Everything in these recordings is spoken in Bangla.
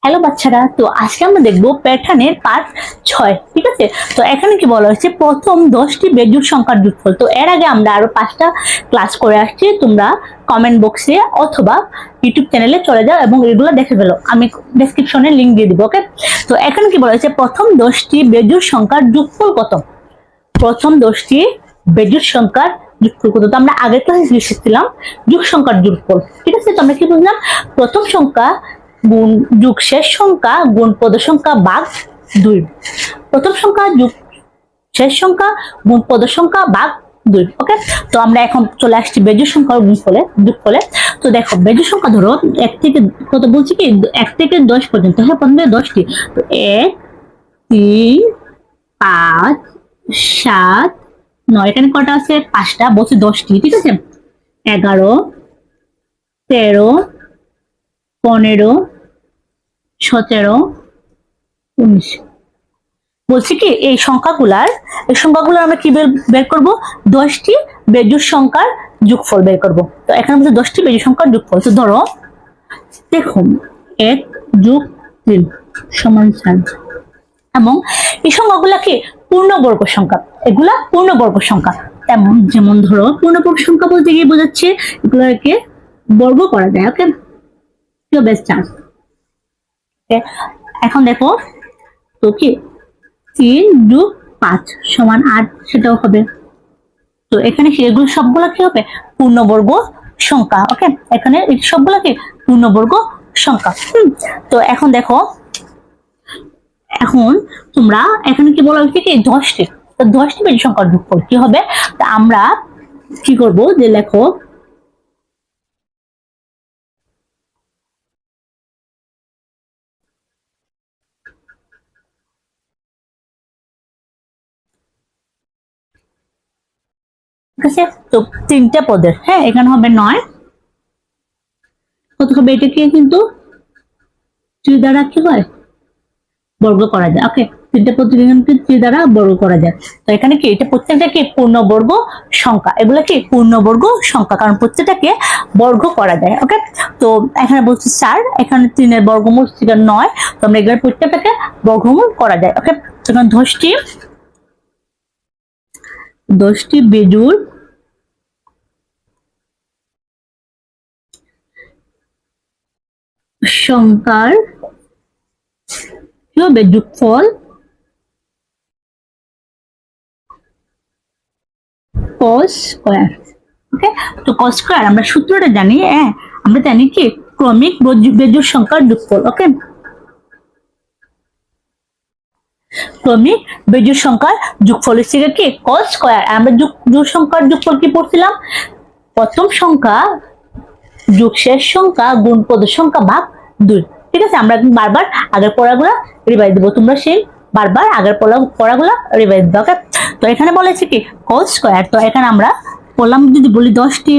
হ্যালো বাচ্চারা, তো আজকে আমরা দেখবো প্যাটার্নের পার্ট 6। ঠিক আছে, তো এখানে কি বলা হয়েছে প্রথম 10টি বেজোড় সংখ্যার যোগফল। তো এর আগে আমরা আরো 5টা ক্লাস করে আসছি, তোমরা কমেন্ট বক্সে অথবা ইউটিউব চ্যানেলে চলে যাও এবং এগুলো দেখে ফেলো, আমি ডেসক্রিপশনে লিংক দিয়ে দিব। ওকে, তো এখানে কি বলা হয়েছে প্রথম 10টি বেজোড় সংখ্যার যোগফল কত। প্রথম 10টি বেজোড় সংখ্যার যোগফল কত, তো আমরা আগের ক্লাসে শিখেছিলাম যোগ সংখ্যার যোগফল। ঠিক আছে, তো আমরা কি বুঝলাম, প্রথম সংখ্যা গুণ যোগ শেষ সংখ্যা গুণ পদ সংখ্যা ভাগ 2। প্রথম সংখ্যা যোগ শেষ সংখ্যা গুণ পদ সংখ্যা ভাগ 2। ওকে, তো আমরা এখন চলে আসছি বেজোড় সংখ্যার গুণফলে যোগফলে। তো দেখো বেজোড় সংখ্যা ধরো 1 থেকে কত বলছি কি 1 থেকে 10 পর্যন্ত। হ্যাঁ, প্রথমে 10টি, তো 1 3 5 7 9, এখানে কটা আছে 5টা, বলছি 10টি। ঠিক আছে, 11 13 15 17 19। বলছি কি এই সংখ্যাগুলো আমরা কি বের করব, 10টি বেজোড় সংখ্যার যোগফল বের করব। তো এখানে বলছে 10টি বেজোড় সংখ্যার যোগফল। তো ধরো দেখুন 1 যোগ 3 সমান 4, এবং এই সংখ্যাগুলা কি পূর্ণবর্গ সংখ্যা, এগুলা পূর্ণবর্গ সংখ্যা। যেমন ধরো পূর্ণবর্গ সংখ্যা বলতে গিয়ে বোঝাচ্ছে এগুলোকে বর্গ করা যায়। ওকে, বেস্ট চান্স। এখন দেখো তো কি 3 যোগ 5 সমান 8, সেটাও হবে। তো এখানে এগুলো সবগুলো কি হবে পূর্ণবর্গ সংখ্যা। ওকে, এখানে সবগুলো কি পূর্ণবর্গ সংখ্যা। তো এখন দেখো, এখন তোমরা এখানে কি বলা হচ্ছে কি 10টি, তো 10টি বেজোড় সংখ্যার যোগফল কি হবে। তা আমরা কি করব, যে লেখো ঠিক আছে, তো 3টে পদের, হ্যাঁ এখানে হবে 9, কত হবে এটাকে কিন্তু 3 দ্বারা কি হয় বর্গ করা যায়। ওকে, 3টে পদ 3 দ্বারা বর্গ করা যায়। তো এখানে কি এটা প্রত্যেকটা কি পূর্ণবর্গ সংখ্যা, এগুলো কি পূর্ণবর্গ সংখ্যা, কারণ প্রত্যেকটাকে বর্গ করা যায়। ওকে, তো এখানে বলছি 4, এখানে 3 এর বর্গমূল 9, তো আমরা এগুলো প্রত্যেকটাকে বর্গমূল করা যায়। ওকে, তখন 10টি বেজোড় সংখ্যার কি হবে যোগফল cos স্কয়ার। ওকে, তো cos স্কয়ার আমরা সূত্রটা জানি, হ্যাঁ আমরা জানি কি ক্রমিক বেজোড় সংখ্যার যোগফল। ওকে, ক্রমিক বেজোড় সংখ্যার যোগফল হচ্ছে কি cos স্কয়ার। আমরা যোগ সংখ্যার যোগফল কি পড়ছিলাম, প্রথম সংখ্যা যোগ শেষ সংখ্যা গুণ পদ সংখ্যা ভাগ 2। ঠিক আছে, আমরা বারবার আগের পড়াগুলা রিভাইজ দেবো, তোমরা সেই বারবার আগের পড়াগুলা রিভাইজ দেবো। ওকে, তো এখানে বলেছে কি cos স্কয়ার। তো এখানে আমরা বললাম যদি বলি 10টি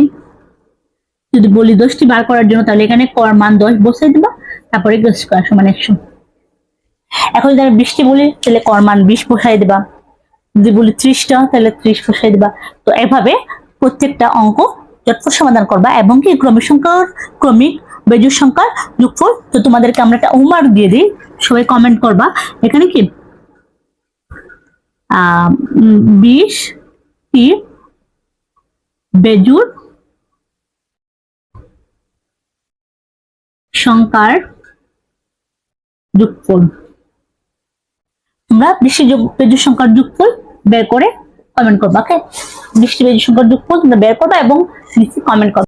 বার করার জন্য, তাহলে এখানে কর মান 10 বসাই দিবা, তারপরে স্কয়ার সমান 100। এখন যদি আমি 20টি বলি তাহলে কর মান 20 বসাই দিবা, যদি বলি 30টা তাহলে 30 বসাই দিবা। তো এভাবে প্রত্যেকটা অঙ্ক চটপট সমাধান করবা, এবং কি ক্রমিক বেজোড় সংখ্যার যোগফল। তো তোমাদেরকে আমরা একটা হোমওয়ার্ক দিয়ে দিই, সবাই কমেন্ট করবা এখানে কি 20টি বেজোড় সংখ্যার যোগফল। তোমরা 20টি বেজোড় সংখ্যার যোগফল বের করে কমেন্ট করবা। ওকে, 20টি বেজোড় সংখ্যার যোগফল তোমরা বের করবা এবং নিচে কমেন্ট করবা।